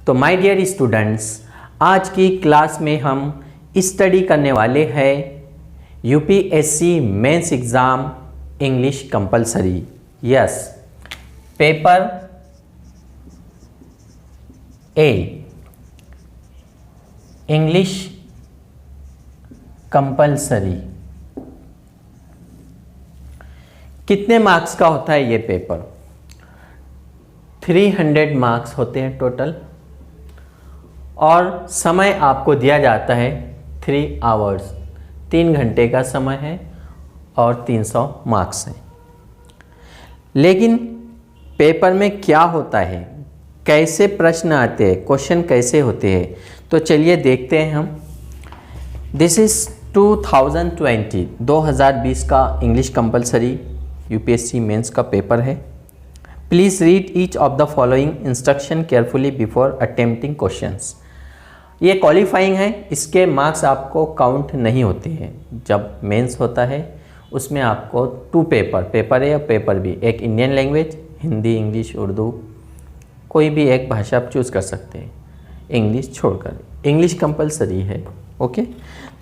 तो my dear students, आज की क्लास में हम स्टडी करने वाले हैं UPSC mains exam English compulsory. Yes, paper A English compulsory. कितने मार्क्स का होता है ये पेपर? 300 मार्क्स होते हैं टोटल, और समय आपको दिया जाता है 3 आवर्स, 3 घंटे का समय है और 300 मार्क्स हैं। लेकिन पेपर में क्या होता है, कैसे प्रश्न आते हैं, क्वेश्चन कैसे होते हैं, तो चलिए देखते हैं हम। दिस इज़ 2020 का इंग्लिश कंपलसरी यूपीएससी मेंस का पेपर है। Please read each of the following instruction carefully before attempting questions. ये क्वालिफाइंग है, इसके मार्क्स आपको काउंट नहीं होते हैं। जब मेंस होता है उसमें आपको 2 पेपर ए और पेपर बी, एक Indian language Hindi, English, Urdu, कोई भी एक भाषा आप चूज़ कर सकते हैं, इंग्लिश छोड़कर। इंग्लिश कंपलसरी है। ओके,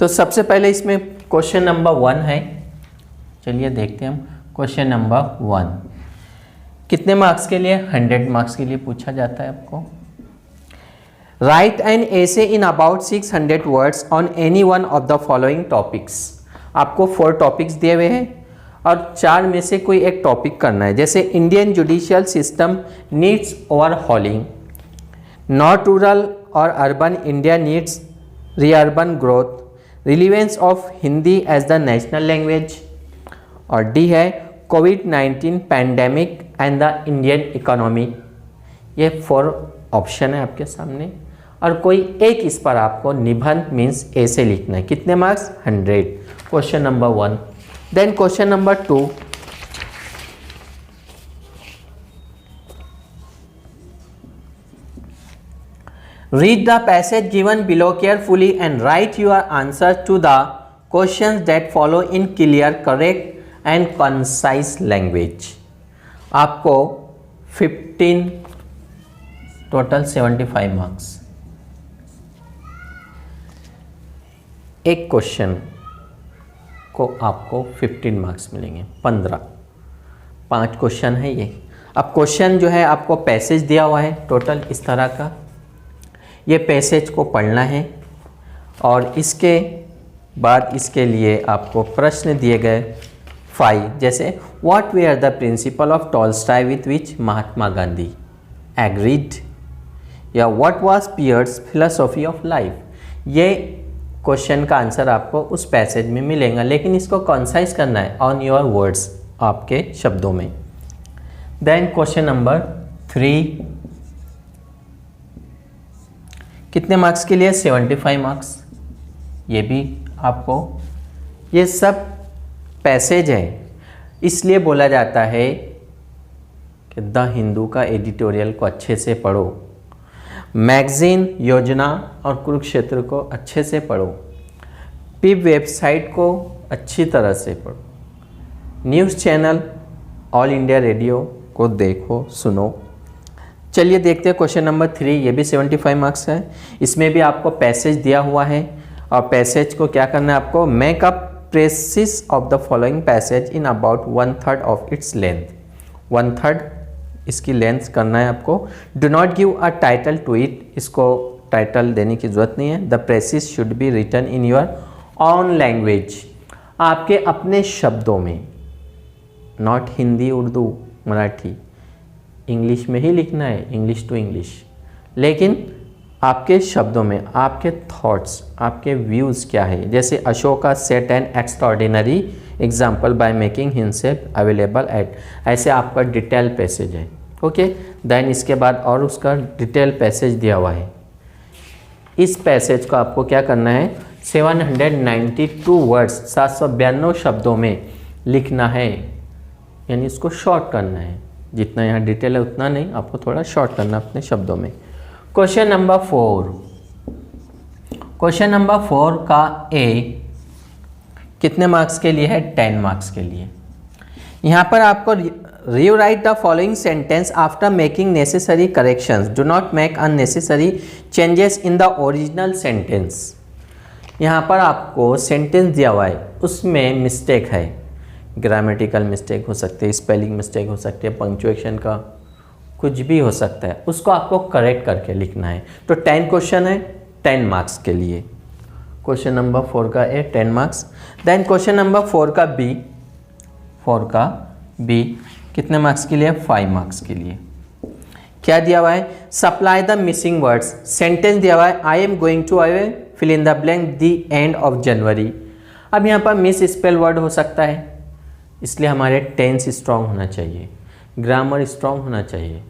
तो सबसे पहले इसमें क्वेश्चन नंबर 1 है। चलिए देखते हैं हम। क्वेश्चन नंबर 1 कितने मार्क्स के लिए? 100 मार्क्स के लिए पूछा जाता है आपको। Right an essay in about 600 words on any one of the following topics. आपको 4 टॉपिक्स दिए हुए हैं और 4 में से कोई एक टॉपिक करना है। जैसे Indian judicial system needs overhauling, not rural और urban India needs reurban growth, relevance of Hindi as the national language, और डी है कोविड-19 pandemic and the Indian economy. ये 4 ऑप्शन है आपके सामने, और कोई एक इस पर आपको निबंध मीन्स ऐसे लिखना है। कितने marks? 100। Question number 1। Then question number 2, read the passage given below carefully and write your answer to the questions that follow in clear, correct and concise language। आपको 15 टोटल 75 मार्क्स। एक क्वेश्चन को आपको 15 marks मिलेंगे। 5 question है ये। अब question जो है आपको पैसेज दिया हुआ है टोटल इस तरह का, ये पैसेज को पढ़ना है और इसके बाद इसके लिए आपको प्रश्न दिए गए 5। जैसे what were the principle of Tolstoy with which Mahatma Gandhi agreed, या what was Pierce's philosophy of life. ये क्वेश्चन का आंसर आपको उस पैसेज में मिलेगा, लेकिन इसको कॉन्साइज करना है ऑन योर वर्ड्स, आपके शब्दों में। देन क्वेश्चन नंबर 3 कितने मार्क्स के लिए? 75 मार्क्स। ये भी आपको, ये सब पैसेज है, इसलिए बोला जाता है कि द हिंदू का एडिटोरियल को अच्छे से पढ़ो, मैगजीन, योजना और कुरुक्षेत्र को अच्छे से पढ़ो, पिप वेबसाइट को अच्छी तरह से पढ़ो, news channel all India radio को देखो, सुनो। चलिए देखते हैं क्वेश्चन नंबर 3। ये भी 75 मार्क्स है। इसमें भी आपको पैसेज दिया हुआ है और पैसेज को क्या करना है आपको? Make up precis of the following passage in about 1/3 of its length. 1/3 इसकी लेंथ करना है आपको। Do not give a title to it, इसको टाइटल देने की ज़रूरत नहीं है। The precis should be written in your own language, आपके अपने शब्दों में, नॉट हिंदी, उर्दू, मराठी, इंग्लिश में ही लिखना है, इंग्लिश टू इंग्लिश, लेकिन आपके शब्दों में आपके थॉट्स, आपके व्यूज़ क्या है। जैसे Ashoka set N extraordinary example by making himself available at, ऐसे आपका डिटेल पैसेज है। ओके, देन इसके बाद और उसका डिटेल पैसेज दिया हुआ है। इस पैसेज को आपको क्या करना है? 792 वर्ड्स, 792 शब्दों में लिखना है, यानी इसको शॉर्ट करना है। जितना यहाँ डिटेल है उतना नहीं, आपको थोड़ा शॉर्ट करना अपने शब्दों में। क्वेश्चन नंबर 4, क्वेश्चन नंबर 4 का ए कितने मार्क्स के लिए है? 10 मार्क्स के लिए। यहाँ पर आपको rewrite the following sentence after making necessary corrections. Do not make unnecessary changes in the original sentence. यहाँ पर आपको सेंटेंस दिया हुआ है, उसमें मिस्टेक है, ग्रामेटिकल मिस्टेक हो सकती है, स्पेलिंग मिस्टेक हो सकती है, पंक्चुएशन का कुछ भी हो सकता है, उसको आपको करेक्ट करके लिखना है। तो 10 क्वेश्चन है 10 मार्क्स के लिए। क्वेश्चन नंबर 4 का ए 10 मार्क्स। देन क्वेश्चन नंबर 4 का बी कितने मार्क्स के लिए? 5 मार्क्स के लिए। क्या दिया हुआ है? Supply the missing words. Sentence दिया हुआ है, I am going to away fill in the blank the end of January. अब यहाँ पर मिस स्पेल वर्ड हो सकता है, इसलिए हमारे टेंस स्ट्रांग होना चाहिए, ग्रामर स्ट्रांग होना चाहिए।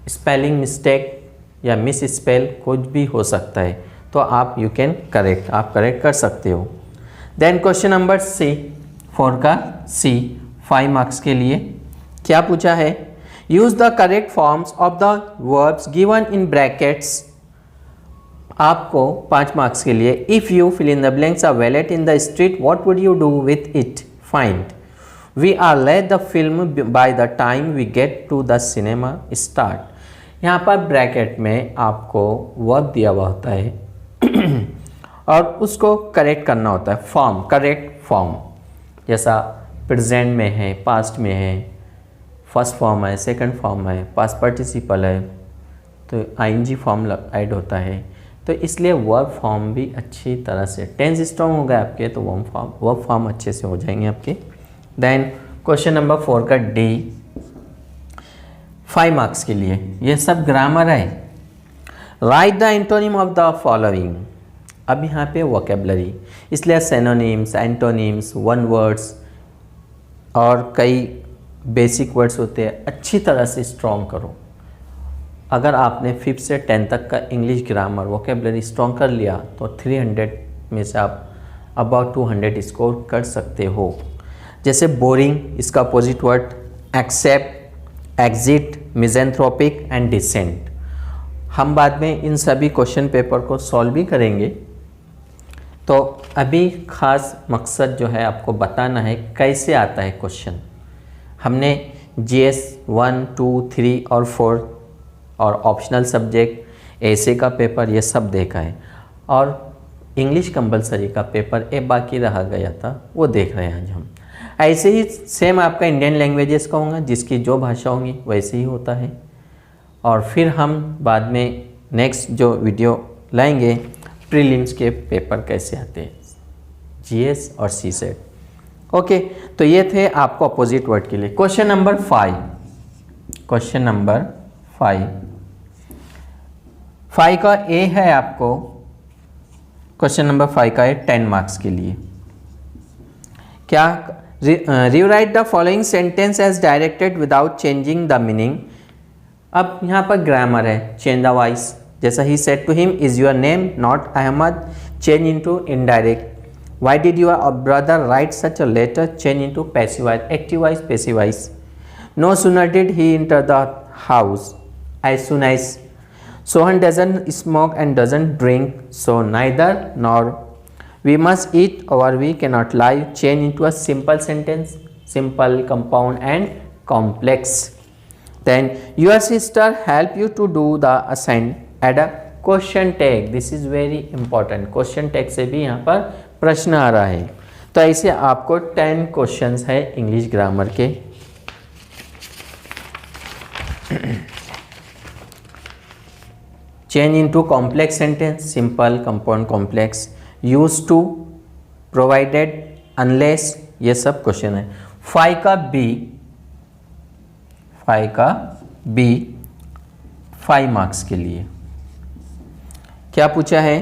स्पेलिंग मिस्टेक या मिस स्पेल कुछ भी हो सकता है, तो आप यू कैन करेक्ट, आप करेक्ट कर सकते हो। देन क्वेश्चन नंबर सी 4 का सी 5 मार्क्स के लिए क्या पूछा है? Use the correct forms of the verbs given in brackets. आपको 5 मार्क्स के लिए if you fill in the blanks a wallet in the street what would you do with it? Find we are late the film by the time we get to the cinema start. यहाँ पर bracket में आपको verb दिया हुआ होता है और उसको करेक्ट करना होता है, फॉर्म, करेक्ट फॉर्म, जैसा प्रेजेंट में है, पास्ट में है, फर्स्ट फॉर्म है, सेकंड फॉर्म है, पास्ट पार्टिसिपल है, तो आईएनजी फॉर्म ऐड होता है। तो इसलिए वर्ब फॉर्म भी अच्छी तरह से, टेंस स्ट्रॉन्ग हो गए आपके तो वर्ब फॉर्म अच्छे से हो जाएंगे आपके। देन क्वेश्चन नंबर 4 का डी 5 मार्क्स के लिए, ये सब ग्रामर है। Right the antonym of the following. अब यहाँ पे वोकेबलरी, इसलिए सिनोनिम्स, एंटोनिम्स, वन वर्ड्स और कई बेसिक वर्ड्स होते हैं, अच्छी तरह से स्ट्रॉन्ग करो। अगर आपने 5th से 10th तक का इंग्लिश ग्रामर वोकेबलरी स्ट्रॉन्ग कर लिया तो 300 में से आप अबाउट 200 स्कोर कर सकते हो। जैसे बोरिंग, इसका opposite word accept, exit, misanthropic and decent. हम बाद में इन सभी क्वेश्चन पेपर को सॉल्व भी करेंगे। तो अभी ख़ास मकसद जो है आपको बताना है कैसे आता है क्वेश्चन। हमने GS 1, 2, 3 और 4 और ऑप्शनल सब्जेक्ट, ऐसे का पेपर, ये सब देखा है, और इंग्लिश कंपलसरी का पेपर ए बाकी रहा गया था, वो देख रहे हैं आज हम। ऐसे ही सेम आपका इंडियन लैंग्वेजेस का होगा, जिसकी जो भाषा होंगी वैसे ही होता है। और फिर हम बाद में नेक्स्ट जो वीडियो लाएंगे प्रीलिम्स के पेपर कैसे आते हैं, GS और CSET। ओके, तो ये थे आपको अपोजिट वर्ड के लिए। क्वेश्चन नंबर 5, क्वेश्चन नंबर 5 का ए है आपको, क्वेश्चन नंबर 5 का है 10 मार्क्स के लिए। क्या? Rewrite the following sentence as directed without changing the meaning. अब यहाँ पर ग्रामर है, चेंज द वॉइस, जैसा ही said to him is your name not Ahmed, change into indirect. Why did your brother write such a letter, change into passive voice, active voice, passive voice. No sooner did he enter the house as soon as. Sohan doesn't smoke and doesn't drink, so neither nor. We must eat or we cannot lie. Change into a simple sentence, simple, compound and complex. Then your sister help you to do the assignment. Add a question tag. This is very important. Question tag से भी यहाँ पर प्रश्न आ रहा है। तो ऐसे आपको 10 क्वेश्चंस है इंग्लिश ग्रामर के। Change into complex sentence, simple, compound, complex, used to, provided, unless, ये सब क्वेश्चन है। 5 का बी 5 मार्क्स के लिए क्या पूछा है?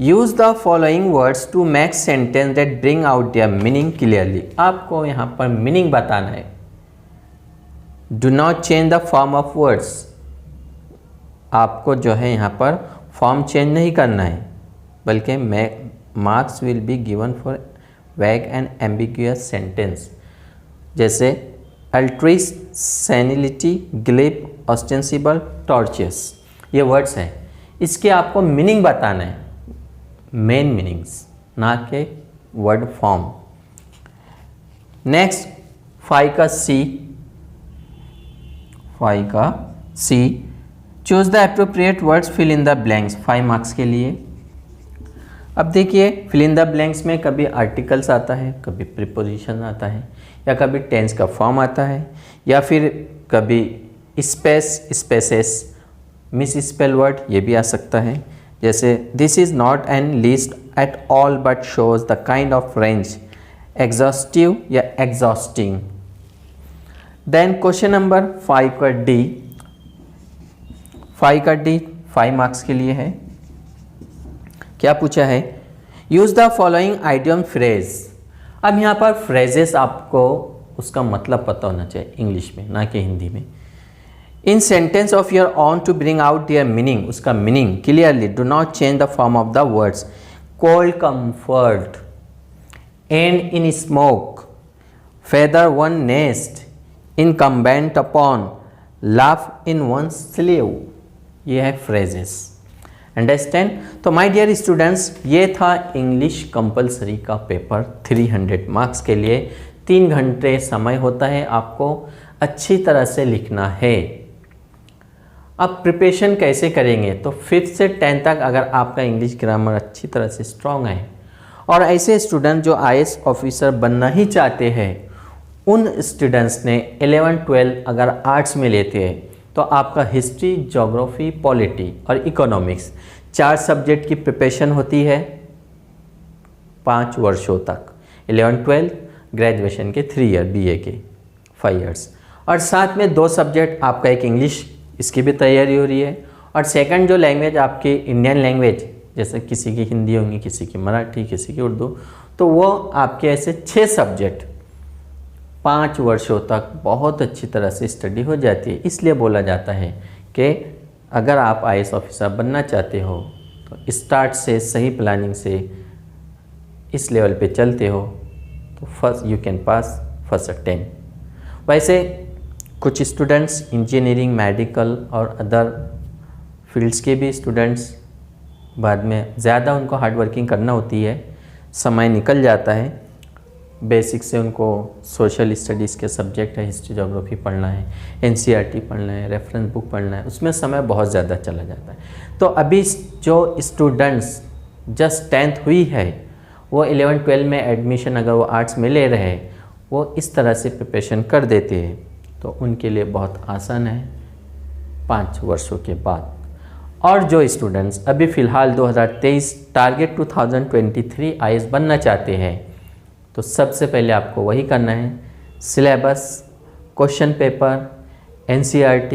Use the following words to make sentence that bring out their meaning clearly. आपको यहाँ पर मीनिंग बताना है। Do not change the form of words. आपको जो है यहाँ पर फॉर्म चेंज नहीं करना है, बल्कि marks will be given for वैग एंड एम्बिगुअस सेंटेंस, जैसे अल्ट्रिस, सेनिलिटी, ग्लिप, ऑस्टेंसिबल, टॉर्चियस, ये वर्ड्स हैं। इसके आपको मीनिंग बताना है, मेन मीनिंग्स, ना के वर्ड फॉर्म। नेक्स्ट 5 का सी 5 का C. Choose the appropriate words, fill in the blanks, 5 marks के लिए। अब देखिए फिल इन द ब्लैंक्स में कभी आर्टिकल्स आता है, कभी प्रीपोजिशन आता है, या कभी टेंस का फॉर्म आता है, या फिर कभी स्पेसेस, मिस स्पेल वर्ड ये भी आ सकता है। जैसे this is not an list at all but shows the kind of range, exhaustive या एग्जॉस्टिंग। देन क्वेश्चन नंबर 5 का डी, 5 मार्क्स के लिए है। क्या पूछा है? Use the following idiom phrase. अब यहाँ पर फ्रेजेस आपको उसका मतलब पता होना चाहिए इंग्लिश में, ना कि हिंदी में। In sentence of your own to bring out their meaning, उसका meaning clearly. Do not change the form of the words. Cold comfort, end in smoke, feather one nest, incumbent upon, laugh in one sleeve. ये है phrases. Understand? तो my dear students, ये था English compulsory का paper 300 marks के लिए। 3 घंटे समय होता है, आपको अच्छी तरह से लिखना है। अब प्रिपरेशन कैसे करेंगे? तो 5th से 10th तक अगर आपका इंग्लिश ग्रामर अच्छी तरह से स्ट्रॉन्ग है, और ऐसे स्टूडेंट जो IAS ऑफिसर बनना ही चाहते हैं, उन स्टूडेंट्स ने 11-12 अगर आर्ट्स में लेते हैं तो आपका हिस्ट्री, ज्योग्राफी, पॉलिटी और इकोनॉमिक्स 4 सब्जेक्ट की प्रिपरेशन होती है 5 वर्षों तक। 11-12 ग्रेजुएशन के 3 ईयर, BA के 5 इयर्स, और साथ में 2 सब्जेक्ट आपका एक इंग्लिश, इसकी भी तैयारी हो रही है, और सेकंड जो लैंग्वेज आपकी इंडियन लैंग्वेज, जैसे किसी की हिंदी होंगी, किसी की मराठी, किसी की उर्दू, तो वो आपके ऐसे 6 सब्जेक्ट 5 वर्षों तक बहुत अच्छी तरह से स्टडी हो जाती है। इसलिए बोला जाता है कि अगर आप IAS ऑफिसर बनना चाहते हो तो स्टार्ट से सही प्लानिंग से इस लेवल पे चलते हो तो first you can pass first attempt. वैसे कुछ स्टूडेंट्स इंजीनियरिंग, मेडिकल और अदर फील्ड्स के भी स्टूडेंट्स बाद में ज़्यादा उनको हार्ड वर्किंग करना होती है, समय निकल जाता है। बेसिक से उनको सोशल स्टडीज़ के सब्जेक्ट है, हिस्ट्री, ज्योग्राफी पढ़ना है, NCERT पढ़ना है, रेफरेंस बुक पढ़ना है, उसमें समय बहुत ज़्यादा चला जाता है। तो अभी जो स्टूडेंट्स जस्ट 10th हुई है, वो 11-12 में एडमिशन अगर वो आर्ट्स में ले रहे हैं, वो इस तरह से प्रिपरेशन कर देते हैं तो उनके लिए बहुत आसान है 5 वर्षों के बाद। और जो स्टूडेंट्स अभी फ़िलहाल 2023 टारगेट 2023 IAS बनना चाहते हैं, तो सबसे पहले आपको वही करना है, syllabus, question paper, NCERT,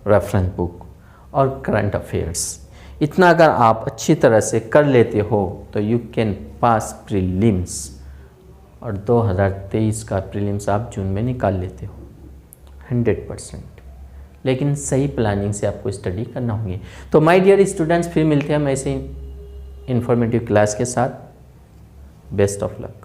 reference book और करंट अफेयर्स। इतना अगर आप अच्छी तरह से कर लेते हो तो यू कैन पास प्रीलिम्स, और 2023 का प्रीलिम्स आप जून में निकाल लेते हो 100%। लेकिन सही प्लानिंग से आपको स्टडी करना होगी। तो माय डियर स्टूडेंट्स, फिर मिलते हैं हम ऐसे इंफॉर्मेटिव क्लास के साथ। Best of luck.